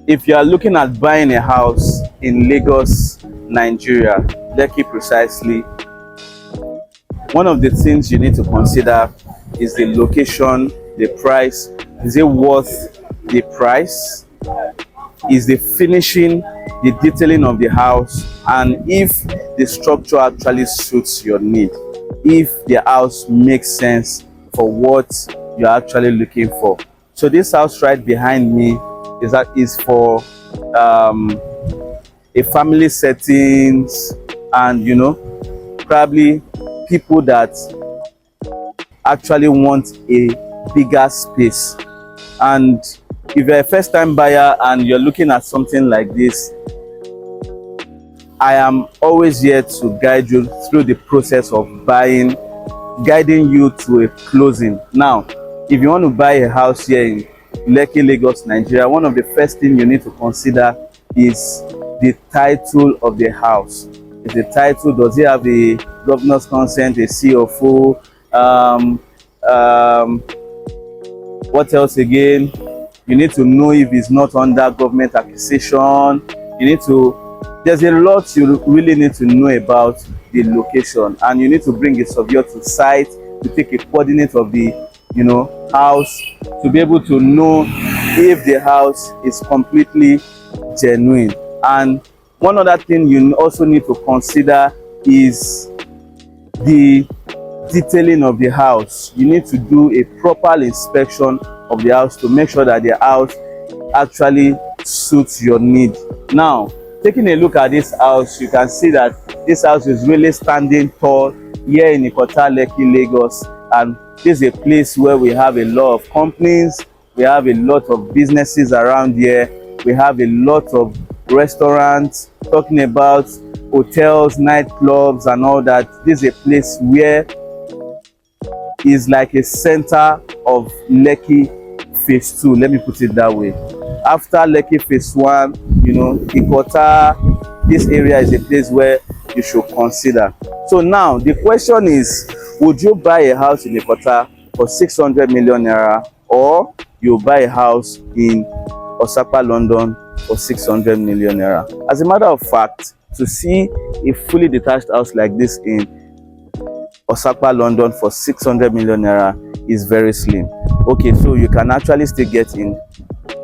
If you are looking at buying a house in Lagos, Nigeria, Lekki precisely, one of the things you need to consider is the location, the price. Is it worth the price? Is the finishing, the detailing of the house, and if the structure actually suits your need, if the house makes sense for what you're actually looking for. So this house right behind me is for a family settings, and probably people that actually want a bigger space. And if you're a first-time buyer and you're looking at something like this, I am always here to guide you through the process of buying, guiding you to a closing. Now, if you want to buy a house here in Lekki, Lagos, Nigeria, one of the first things you need to consider is the title of the house. Is the title, does it have a governor's consent, a CFO? What else again? You need to know if it's not under government acquisition. There's a lot you really need to know about the location, and you need to bring a surveyor to site to take a coordinate of the house, to be able to know if the house is completely genuine. And one other thing you also need to consider is the detailing of the house. You need to do a proper inspection of the house to make sure that the house actually suits your need. Now, taking a look at this house, you can see that this house is really standing tall here in Ikota, Lekki, Lagos. And this is a place where we have a lot of companies, we have a lot of businesses around here, we have a lot of restaurants, talking about hotels, nightclubs and all that. This is a place where is like a center of Lekki phase 2, let me put it that way. After Lekki phase 1, Ikota, this area is a place where you should consider. So now the question is, would you buy a house in Ikota for 600 million naira, or you buy a house in Osapa, London for 600 million naira? As a matter of fact, to see a fully detached house like this in Osapa, London for 600 million naira is very slim. Okay, so you can actually still get in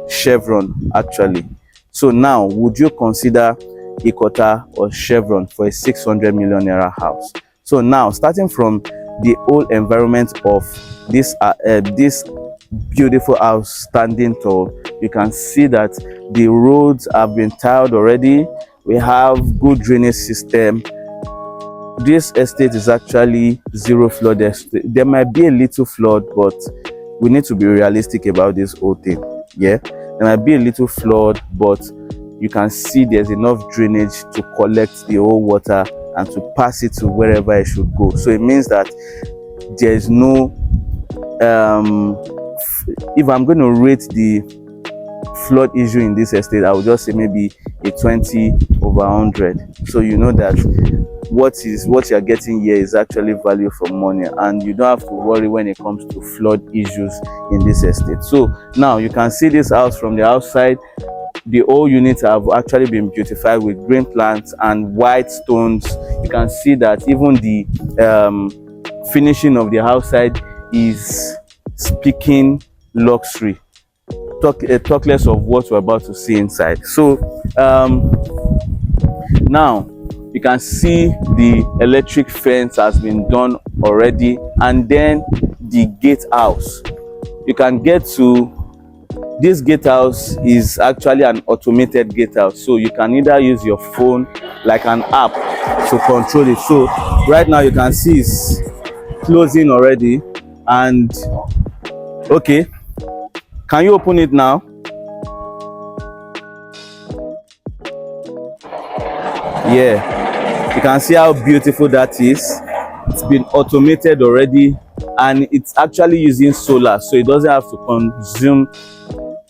Chevron actually. So now, would you consider Ikota or Chevron for a 600 million naira house? So now, starting from the whole environment of this beautiful house standing tall, you can see that the roads have been tiled already. We have good drainage system. This estate is actually zero flood estate. There might be a little flood, but we need to be realistic about this whole thing. Yeah, there might be a little flood, but you can see there's enough drainage to collect the whole water and to pass it to wherever it should go. So it means that there is no if I'm going to rate the flood issue in this estate, I would just say maybe a 20/100. So you know that what you're getting here is actually value for money, and you don't have to worry when it comes to flood issues in this estate. So now you can see this house from the outside. The whole units have actually been beautified with green plants and white stones. You can see that even the finishing of the outside is speaking luxury. Talk less of what we're about to see inside. So now you can see the electric fence has been done already, and then the gatehouse. You can get to this gatehouse is actually an automated gatehouse, so you can either use your phone like an app to control it. So right now you can see it's closing already. And okay, can you open it now? Yeah, you can see how beautiful that is. It's been automated already, and it's actually using solar, so it doesn't have to consume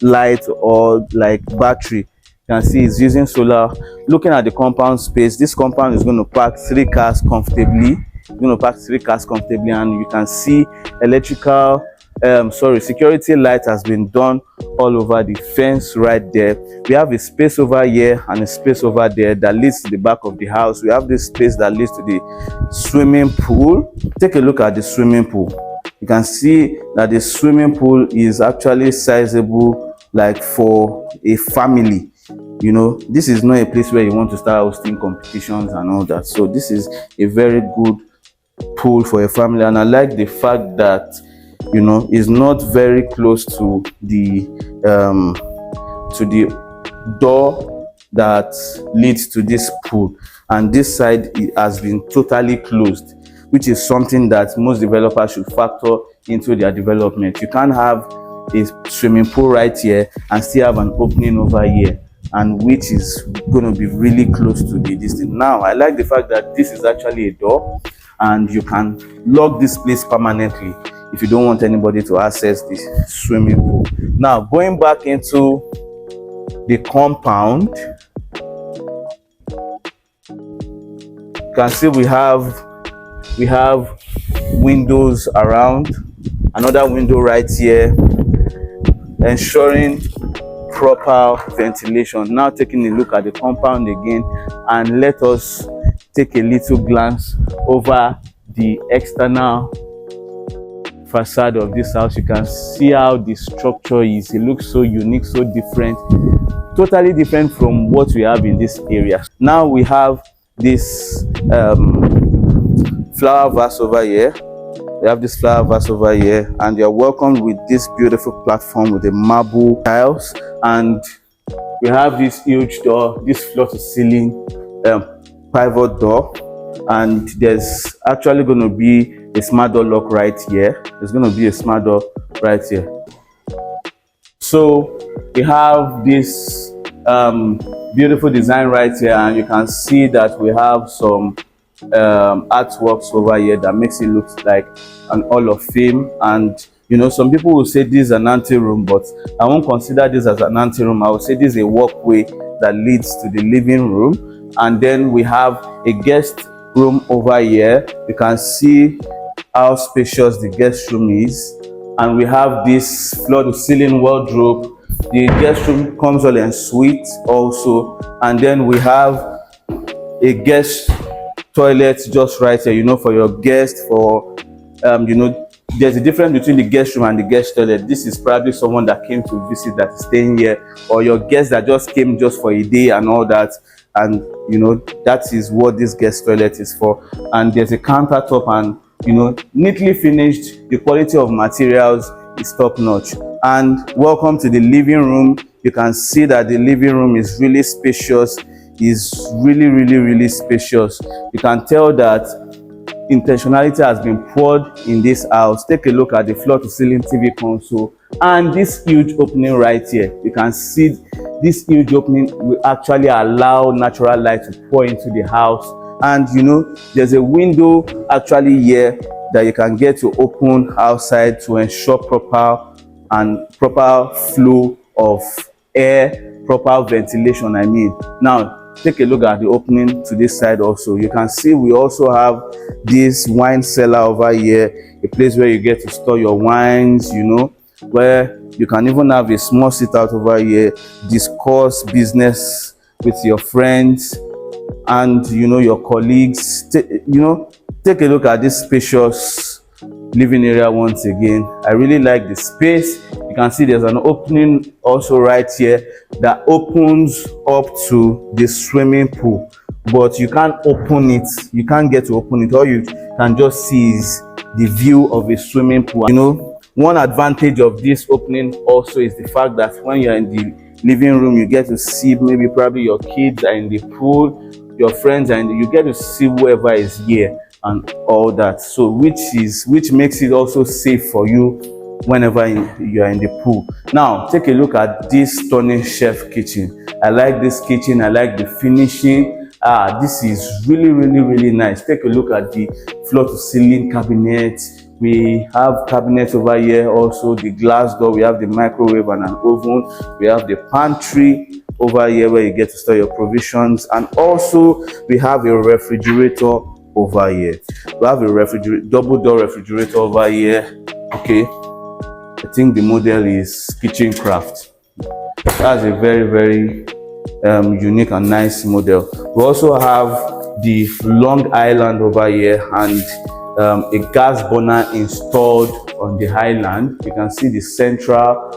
light or like battery. You can see it's using solar. Looking at the compound space, this compound is going to park 3 cars comfortably. And you can see electrical security light has been done all over the fence right there. We have a space over here and a space over there that leads to the back of the house. We have this space that leads to the swimming pool. Take a look at the swimming pool. You can see that the swimming pool is actually sizable, like for a family. You know, this is not a place where you want to start hosting competitions and all that. So this is a very good pool for a family, and I like the fact that, you know, it's not very close to the door that leads to this pool, and this side has been totally closed, which is something that most developers should factor into their development. You can't have a swimming pool right here and still have an opening over here, and which is going to be really close to the distance. Now, I like the fact that this is actually a door, and you can lock this place permanently if you don't want anybody to access the swimming pool. Now, going back into the compound, you can see we have windows around, another window right here, ensuring proper ventilation. Now, taking a look at the compound again, and let us take a little glance over the external facade of this house. You can see how the structure is. It looks so unique, so different, totally different from what we have in this area. Now we have this flower vase over here. We have this flower vase over here, and you're welcomed with this beautiful platform with the marble tiles, and we have this huge door, this floor to ceiling pivot door, and there's actually going to be a smart door lock right here. There's going to be a smart door right here. So we have this beautiful design right here, and you can see that we have some artworks over here that makes it look like an Hall of Fame. And you know, some people will say this is an ante-room, but I won't consider this as an ante-room. I would say this is a walkway that leads to the living room. And then we have a guest room over here. You can see how spacious the guest room is, and we have this floor to ceiling wardrobe. The guest room comes all en suite also, and then we have a guest toilet just right here, you know, for your guest. For you know, there's a difference between the guest room and the guest toilet. This is probably someone that came to visit that is staying here, or your guest that just came just for a day and all that. And you know, that is what this guest toilet is for. And there's a countertop, and you know, neatly finished. The quality of materials is top notch. And welcome to the living room. You can see that the living room is really spacious. Is really spacious. You can tell that intentionality has been poured in this house. Take a look at the floor to ceiling TV console and this huge opening right here. You can see this huge opening will actually allow natural light to pour into the house. And you know, there's a window actually here that you can get to open outside to ensure proper flow of air, proper ventilation, I mean. Now take a look at the opening to this side also. You can see we also have this wine cellar over here, a place where you get to store your wines, you know, where you can even have a small sit out over here, discuss business with your friends and you know, your colleagues. Take a look at this spacious living area once again. I really like the space. You can see there's an opening also right here that opens up to the swimming pool, but you can't open it. You can't get to open it. All you can just see is the view of a swimming pool. You know, one advantage of this opening also is the fact that when you're in the living room, you get to see maybe probably your kids are in the pool, your friends are in the, you get to see whoever is here and all that. So which makes it also safe for you whenever you are in the pool. Now take a look at this stunning chef kitchen. I like this kitchen. I like the finishing. This is really nice. Take a look at the floor to ceiling cabinets. We have cabinets over here, also the glass door. We have the microwave and an oven. We have the pantry over here where you get to store your provisions, and also we have a refrigerator over here. We have a double door refrigerator over here. Okay, I think the model is Kitchen Craft. That's a very unique and nice model. We also have the Long Island over here, and a gas burner installed on the island. You can see the central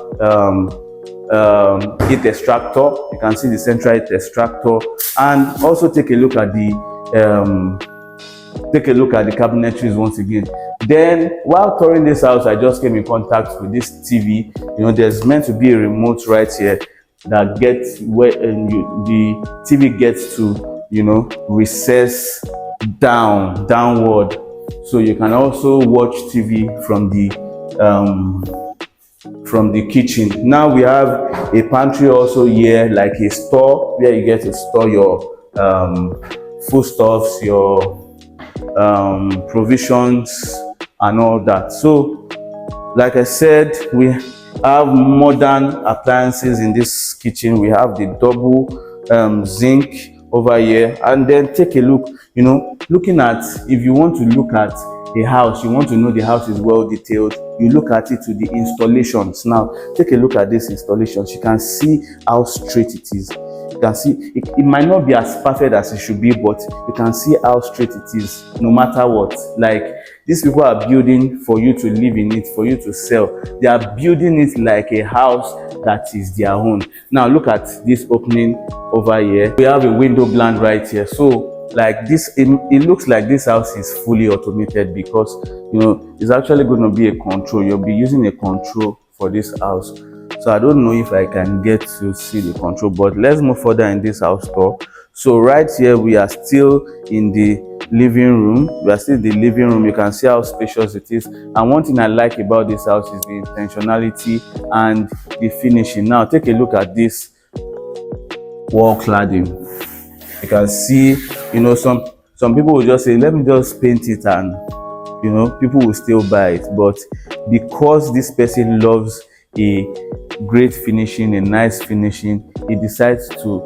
heat extractor. You can see the central heat extractor, and also take a look at the cabinetries once again. Then while touring this house, I just came in contact with this TV. You know, there's meant to be a remote right here that gets where the TV gets to, you know, recess downward, so you can also watch TV from the kitchen. Now we have a pantry also here, like a store where you get to store your foodstuffs, your provisions and all that. So like I said, we have modern appliances in this kitchen. We have the double zinc over here, and then take a look, you know, looking at, if you want to look at a house, you want to know the house is well detailed, you look at it to the installations. Now take a look at these installations. You can see how straight it is. You can see it might not be as perfect as it should be, but you can see how straight it is no matter what. Like, these people are building for you to live in it, for you to sell. They are building it like a house that is their own. Now look at this opening over here. We have a window blind right here. So like this, it looks like this house is fully automated, because you know it's actually going to be a control. You'll be using a control for this house. So I don't know if I can get to see the control, but let's move further in this house tour. So right here we are still in the living room. We are still in the living room. You can see how spacious it is. And one thing I like about this house is the intentionality and the finishing. Now take a look at this wall cladding. You can see, you know, some people will just say, let me just paint it, and you know, people will still buy it. But because this person loves a great finishing, a nice finishing, he decides to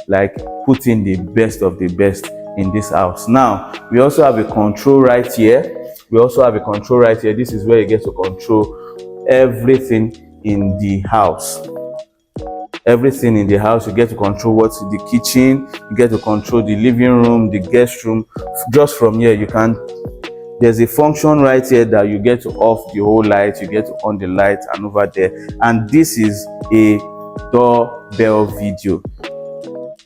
like put in the best of the best in this house. Now we also have a control right here. This is where you get to control everything in the house. Everything in the house, you get to control what's in the kitchen, you get to control the living room, the guest room. Just from here, you can, there's a function right here that you get to off the whole light, you get to on the light, and over there. And this is a doorbell video.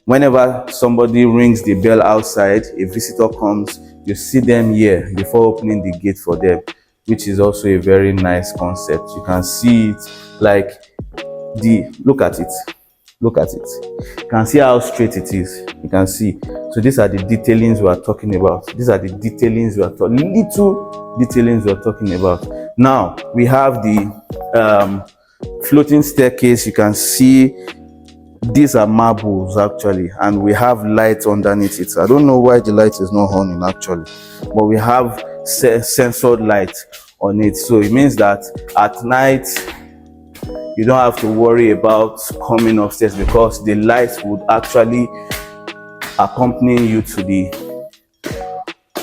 Whenever somebody rings the bell outside, a visitor comes, you see them here before opening the gate for them, which is also a very nice concept. You can see it, like look at it. You can see how straight it is. You can see. So these are the detailings we are talking about. Little detailings we are talking about. Now we have the floating staircase. You can see these are marbles actually, and we have lights underneath it. I don't know why the light is not on actually, but we have sensored light on it. So it means that at night you don't have to worry about coming upstairs, because the lights would actually accompany you to the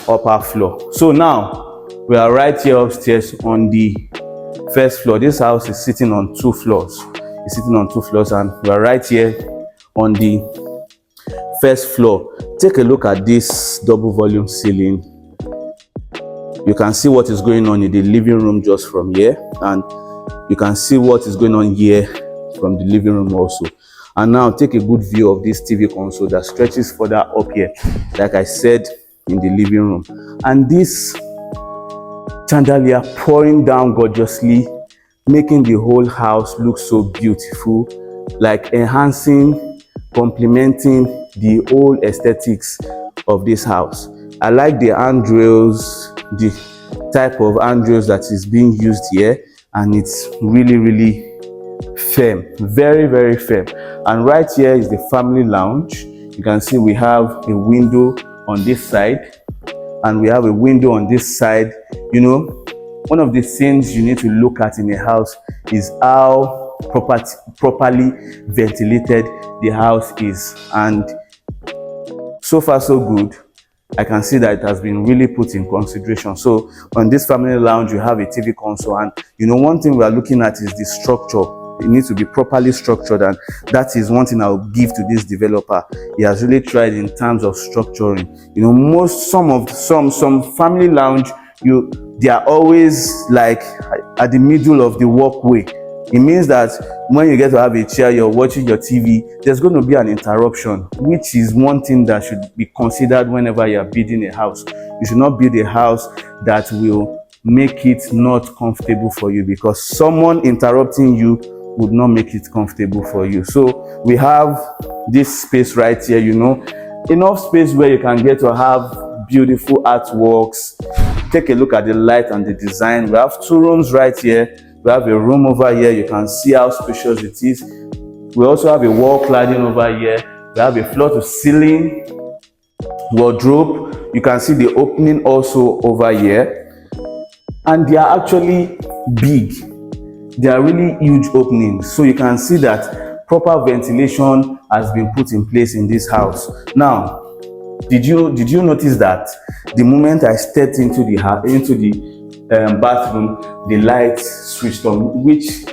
upper floor. So now we are right here upstairs on the first floor. This house is sitting on two floors. And we are right here on the first floor. Take a look at this double volume ceiling. You can see what is going on in the living room just from here, and you can see what is going on here from the living room also. And now take a good view of this TV console that stretches further up here, like I said, in the living room. And this chandelier pouring down gorgeously, making the whole house look so beautiful, like enhancing, complementing the whole aesthetics of this house. I like the handrails, the type of handrails that is being used here, and it's really firm, very firm. And right here is the family lounge. You can see we have a window on this side, and we have a window on this side. You know, one of the things you need to look at in a house is how properly ventilated the house is, and so far so good. I can see that it has been really put in consideration. So on this family lounge, you have a TV console, and one thing we are looking at is the structure. It needs to be properly structured, and that is one thing I will give to this developer. He has really tried in terms of structuring. Some family lounge, they are always like at the middle of the walkway. It means that when you get to have a chair, you're watching your TV, there's going to be an interruption, which is one thing that should be considered whenever you're building a house. You should not build a house that will make it not comfortable for you, because someone interrupting you would not make it comfortable for you. So we have this space right here, enough space where you can get to have beautiful artworks. Take a look at the light and the design. We have 2 rooms right here. We have a room over here. You can see how spacious it is. We also have a wall cladding over here. We have a floor to ceiling wardrobe. You can see the opening also over here. And they are actually big. They are really huge openings. So you can see that proper ventilation has been put in place in this house. Now, did you notice that the moment I stepped into the bathroom, the light switched on, which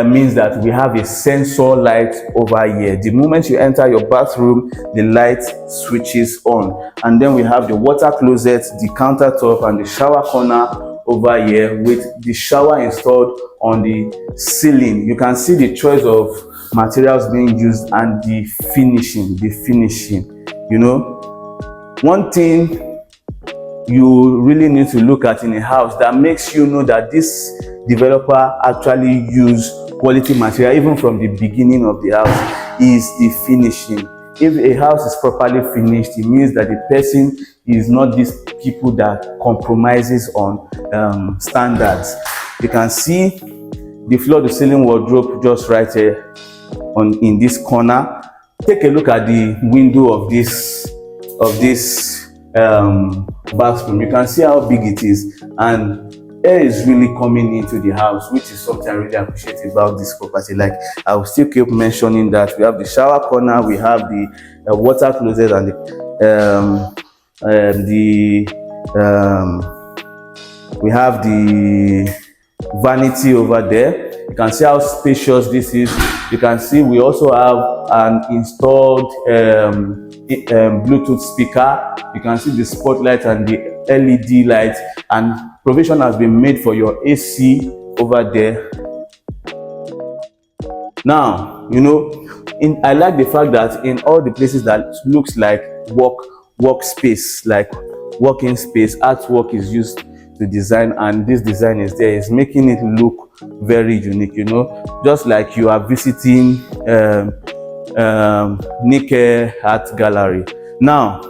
means that we have a sensor light over here. The moment you enter your bathroom, the light switches on. And then we have the water closet, the countertop, and the shower corner over here with the shower installed on the ceiling. You can see the choice of materials being used and the finishing. One thing you really need to look at in a house that makes you know that this developer actually used quality material even from the beginning of the house is the finishing. If a house is properly finished, it means that the person is not these people that compromises on standards. You can see the floor to ceiling wardrobe just right here in this corner. Take a look at the window of this bathroom. You can see how big it is, and air is really coming into the house, which is something I really appreciate about this property. Like, I will still keep mentioning that we have the shower corner, we have the water closet, and we have the vanity over there. You can see how spacious this is. You can see we also have an installed Bluetooth speaker. You can see the spotlight and the LED light, and provision has been made for your AC over there. Now, I like the fact that in all the places that looks like workspace, like working space, artwork is used to design, and this design is there. It's making it look very unique, just like you are visiting Lekki Art Gallery. Now,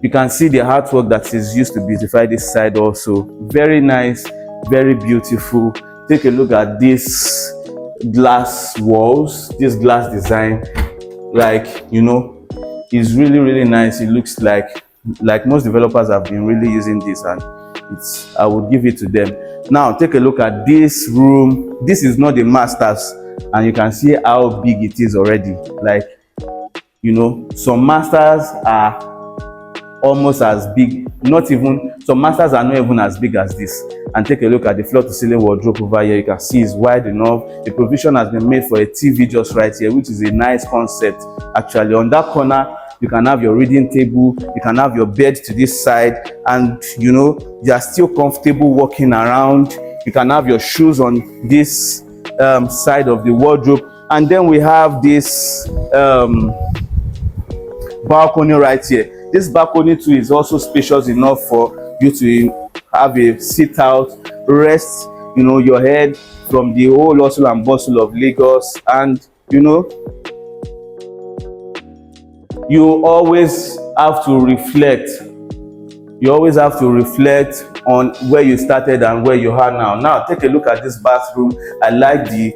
you can see the artwork that is used to beautify this side also. Very nice, very beautiful. Take a look at this glass walls, this glass design. It's really, really nice. It looks like most developers have been really using this, and I would give it to them. Now, take a look at this room. This is not the masters, and you can see how big it is already. Some masters are almost as big, some masters are not even as big as this. And take a look at the floor to ceiling wardrobe over here. You can see it's wide enough. The provision has been made for a TV just right here, which is a nice concept actually. On that corner, you can have your reading table, you can have your bed to this side, and you are still comfortable walking around. You can have your shoes on this side of the wardrobe. And then we have this balcony right here. This balcony too is also spacious enough for you to have a sit out, rest your head from the whole hustle and bustle of Lagos. And you always have to reflect. You always have to reflect on where you started and where you are now. Now, take a look at this bathroom. I like the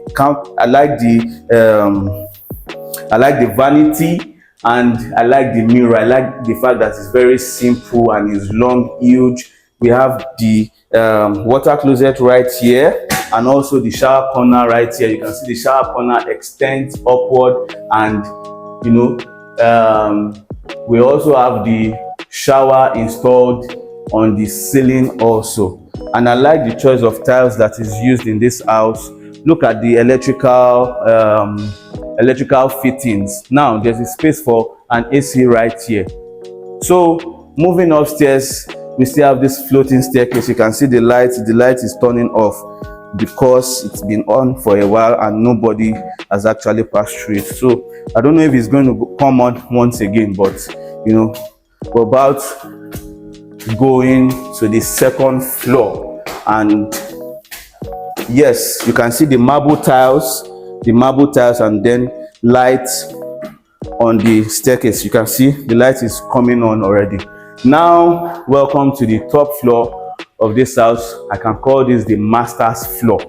vanity, and I like the mirror. I like the fact that it's very simple and it's long, huge. We have the water closet right here, and also the shower corner right here. You can see the shower corner extends upward, and we also have the shower installed on the ceiling also. And I like the choice of tiles that is used in this house. Look at the electrical fittings. Now there's a space for an AC right here. So moving upstairs, we still have this floating staircase. You can see the light is turning off because it's been on for a while and nobody has actually passed through it. So I don't know if it's going to come on once again, but you know, we're about going to the second floor. And yes, you can see the marble tiles, and then light on the staircase. You can see the light is coming on already. Now welcome to the top floor of this house. I can call this the master's floor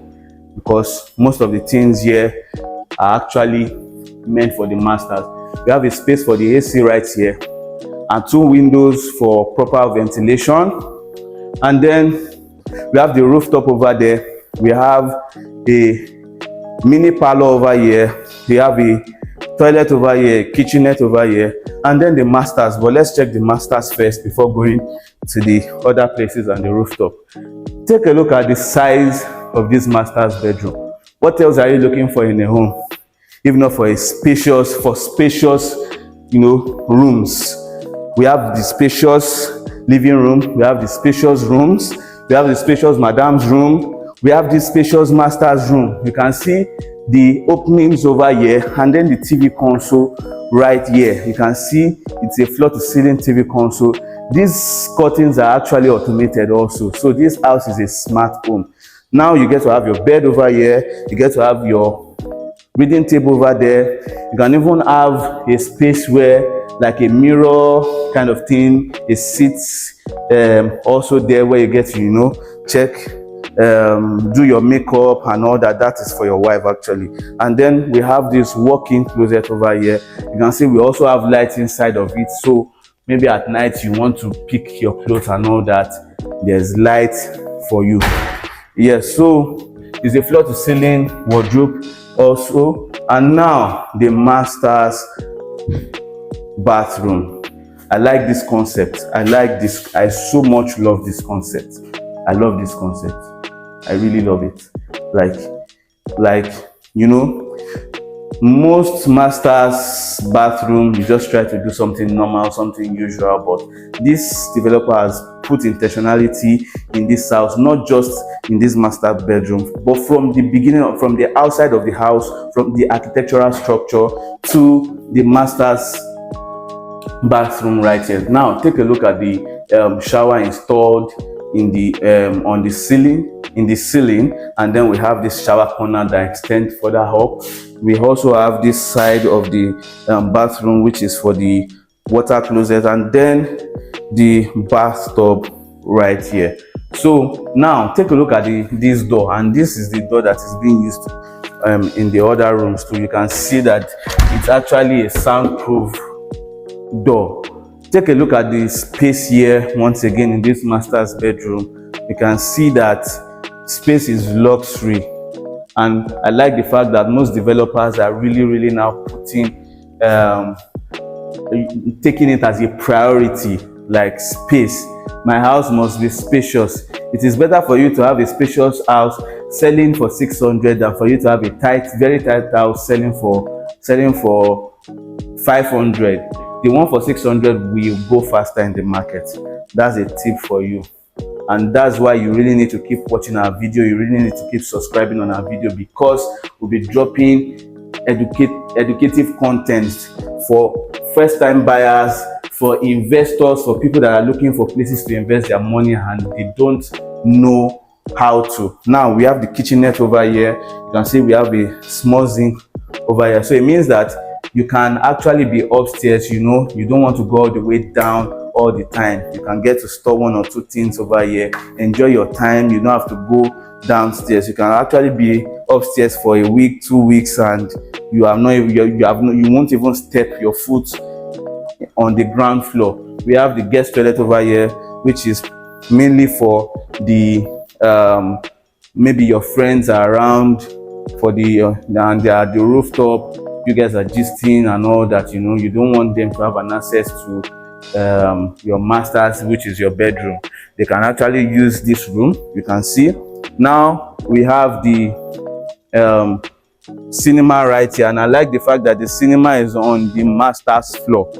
because most of the things here are actually meant for the masters. We have a space for the AC right here and 2 windows for proper ventilation. And then we have the rooftop over there. We have a mini parlor over here. We have a toilet over here, kitchenette over here, and then the masters. But let's check the masters first before going to the other places and the rooftop. Take a look at the size of this master's bedroom. What else are you looking for in a home, if not for spacious, you know, rooms? We have the spacious living room, we have the spacious rooms, we have the spacious madam's room, we have the spacious master's room. You can see the openings over here, and then the TV console right here. You can see it's a floor to ceiling TV console. These curtains are actually automated also, so this house is a smart home. Now you get to have your bed over here, you get to have your reading table over there. You can even have a space where, like a mirror kind of thing, a seat also there where you get to, you know, check, do your makeup and all that. That is for your wife actually. And then we have this walk-in closet over here. You can see we also have lights inside of it, so maybe at night you want to pick your clothes and all that, there's light for you. Yes, so it's a floor to ceiling wardrobe also. And now the master's bathroom. I like this concept. I like this. I so much love this concept. I love this concept. I really love it. Like you know, most masters bathroom, you just try to do something normal, something usual, but this developer has put intentionality in this house, not just in this master bedroom, but from the beginning, from the outside of the house, from the architectural structure to the master's bathroom right here. Now take a look at the shower installed in the on the ceiling, and then we have this shower corner that extends further up. We also have this side of the bathroom, which is for the water closet, and then the bathtub right here. So now take a look at this door, and this is the door that is being used in the other rooms too. You can see that it's actually a soundproof door. Take a look at the space here once again in this master's bedroom. You can see that space is luxury, and I like the fact that most developers are really now putting taking it as a priority, like space. My house must be spacious. It is better for you to have a spacious house selling for 600 than for you to have a very tight house selling for 500. The one for 600 will go faster in the market. That's a tip for you. And that's why you really need to keep watching our video. You really need to keep subscribing on our video, because we'll be dropping educative content for first-time buyers, for investors, for people that are looking for places to invest their money and they don't know how to. Now we have the kitchenette over here. You can see we have a small zinc over here. So it means that you can actually be upstairs, you know, you don't want to go all the way down all the time. You can get to store 1 or 2 things over here, enjoy your time. You don't have to go downstairs. You can actually be upstairs for a week, 2 weeks, and you won't even step your foot on the ground floor. We have the guest toilet over here, which is mainly for the maybe your friends are around for and they are at the rooftop. You guys are gisting and all that, you know, you don't want them to have an access to your masters, which is your bedroom. They can actually use this room. You can see now we have the cinema right here, and I like the fact that the cinema is on the master's floor.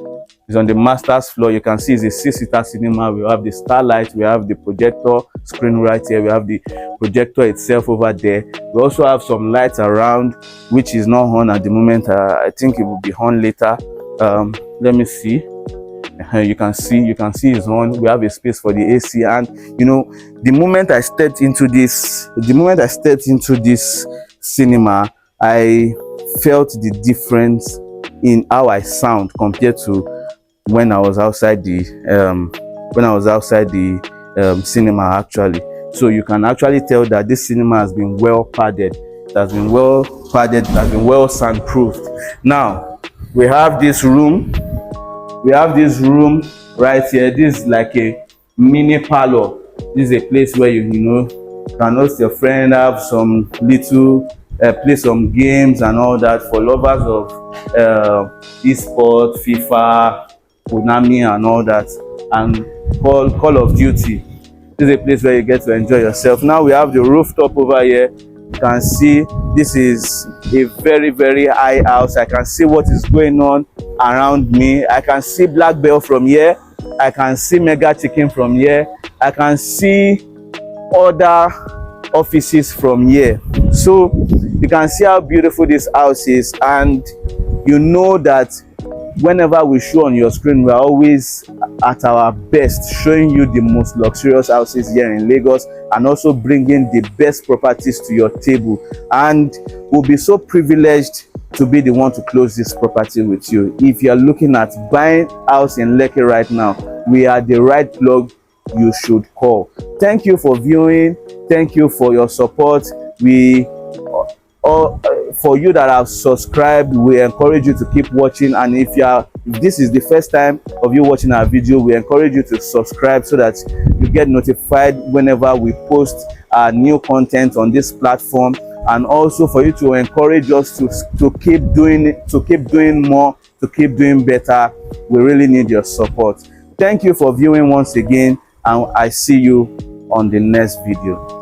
It's on the master's floor. You can see it's a 6-seater cinema. We have the starlight, we have the projector screen right here, we have the projector itself over there. We also have some lights around, which is not on at the moment. I think it will be on later. Let me see. You can see it's on. We have a space for the AC, and you know, the moment I stepped into this cinema, I felt the difference in how I sound compared to when I was outside the cinema actually. So you can actually tell that this cinema has been well padded. It has been well padded, it has been well soundproofed. Now we have this room. Right here. This is like a mini parlor. This is a place where you can host your friend, have some little play some games and all that for lovers of esports, FIFA, Konami and all that, and Call of Duty. This is a place where you get to enjoy yourself. Now we have the rooftop over here. You can see this is a very, very high house. I can see what is going on around me. I can see Black Bell from here. I can see Mega Chicken from here. I can see other offices from here. So you can see how beautiful this house is, and you know that whenever we show on your screen, we're always at our best showing you the most luxurious houses here in Lagos, and also bringing the best properties to your table. And we'll be so privileged to be the one to close this property with you. If you're looking at buying house in Lekki right now, we are the right plug you should call. Thank you for viewing. Thank you for your support. For you that have subscribed, we encourage you to keep watching. And if this is the first time of you watching our video, we encourage you to subscribe so that you get notified whenever we post new content on this platform, and also for you to encourage us to keep doing more, to keep doing better. We really need your support. Thank you for viewing once again, and I see you on the next video.